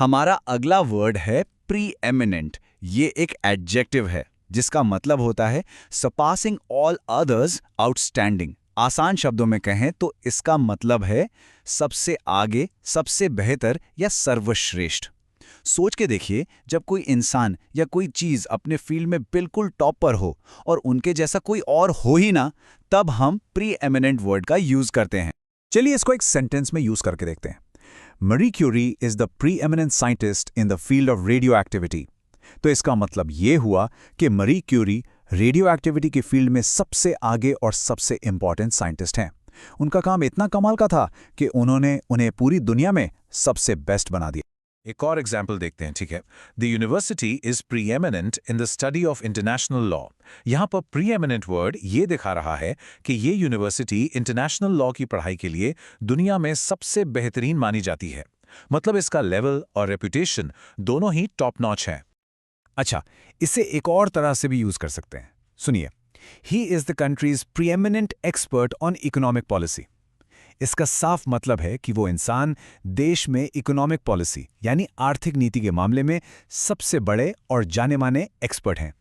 हमारा अगला वर्ड है प्री एमिनेंट। ये एक एडजेक्टिव है जिसका मतलब होता है सरपासिंग ऑल अदर्स, आउटस्टैंडिंग। आसान शब्दों में कहें तो इसका मतलब है सबसे आगे, सबसे बेहतर या सर्वश्रेष्ठ। सोच के देखिए, जब कोई इंसान या कोई चीज अपने फील्ड में बिल्कुल टॉप पर हो और उनके जैसा कोई और हो ही ना, तब हम प्री एमिनेंट वर्ड का यूज करते हैं। चलिए इसको एक सेंटेंस में यूज करके देखते हैं। Marie Curie is the preeminent scientist in the field of radioactivity. तो इसका मतलब ये हुआ कि मरी क्यूरी रेडियो एक्टिविटी के फील्ड में सबसे आगे और सबसे इंपॉर्टेंट साइंटिस्ट हैं। उनका काम इतना कमाल का था कि उन्होंने उन्हें पूरी दुनिया में सबसे बेस्ट बना दिया। एक और एग्जाम्पल देखते हैं, ठीक है। The university is pre eminent in the study of international law. यहाँ पर प्री एमिनेंट वर्ड ये दिखा रहा है कि ये यूनिवर्सिटी इंटरनेशनल लॉ की पढ़ाई के लिए दुनिया में सबसे बेहतरीन मानी जाती है। मतलब इसका लेवल और रेपुटेशन दोनों ही टॉप नॉच हैं। अच्छा, इसे एक और तरह से भी यूज कर सकते हैं। सुनिए, he is the country's preeminent expert on economic policy. इसका साफ मतलब है कि वो इंसान देश में इकोनॉमिक पॉलिसी यानी आर्थिक नीति के मामले में सबसे बड़े और जाने माने एक्सपर्ट हैं।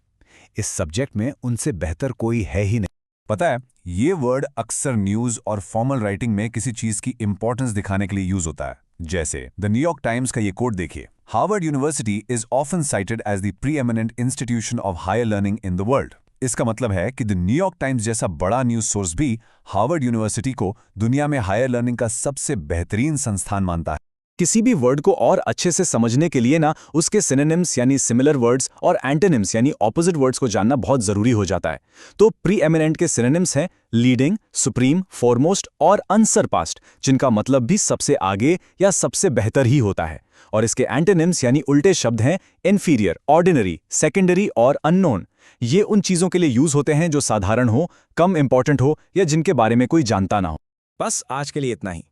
इस सब्जेक्ट में उनसे बेहतर कोई है ही नहीं। पता है, ये वर्ड अक्सर न्यूज और फॉर्मल राइटिंग में किसी चीज की इंपॉर्टेंस दिखाने के लिए यूज होता है। जैसे द न्यूयॉर्क टाइम्स का ये कोट देखिए, Harvard university is often cited as the preeminent institution of higher learning in the world. इसका मतलब है कि द न्यूयॉर्क टाइम्स जैसा बड़ा न्यूज सोर्स भी हार्वर्ड यूनिवर्सिटी को दुनिया में हायर लर्निंग का सबसे बेहतरीन संस्थान मानता है। किसी भी वर्ड को और अच्छे से समझने के लिए ना उसके सिनोनिम्स यानी सिमिलर वर्ड्स और एंटोनिम्स यानी ऑपोजिट वर्ड्स को जानना बहुत जरूरी हो जाता है। तो प्री एमिनेंट के सिनोनिम्स हैं लीडिंग, सुप्रीम, फॉरमोस्ट और अनसरपास्ड, जिनका मतलब भी सबसे आगे या सबसे बेहतर ही होता है। और इसके एंटोनिम्स यानी उल्टे शब्द हैं इन्फीरियर, ऑर्डिनरी, सेकेंडरी और अननोन। ये उन चीजों के लिए यूज होते हैं जो साधारण हो, कम इंपॉर्टेंट हो या जिनके बारे में कोई जानता ना हो। बस आज के लिए इतना ही।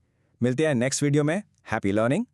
मिलते हैं नेक्स्ट वीडियो में। Happy learning.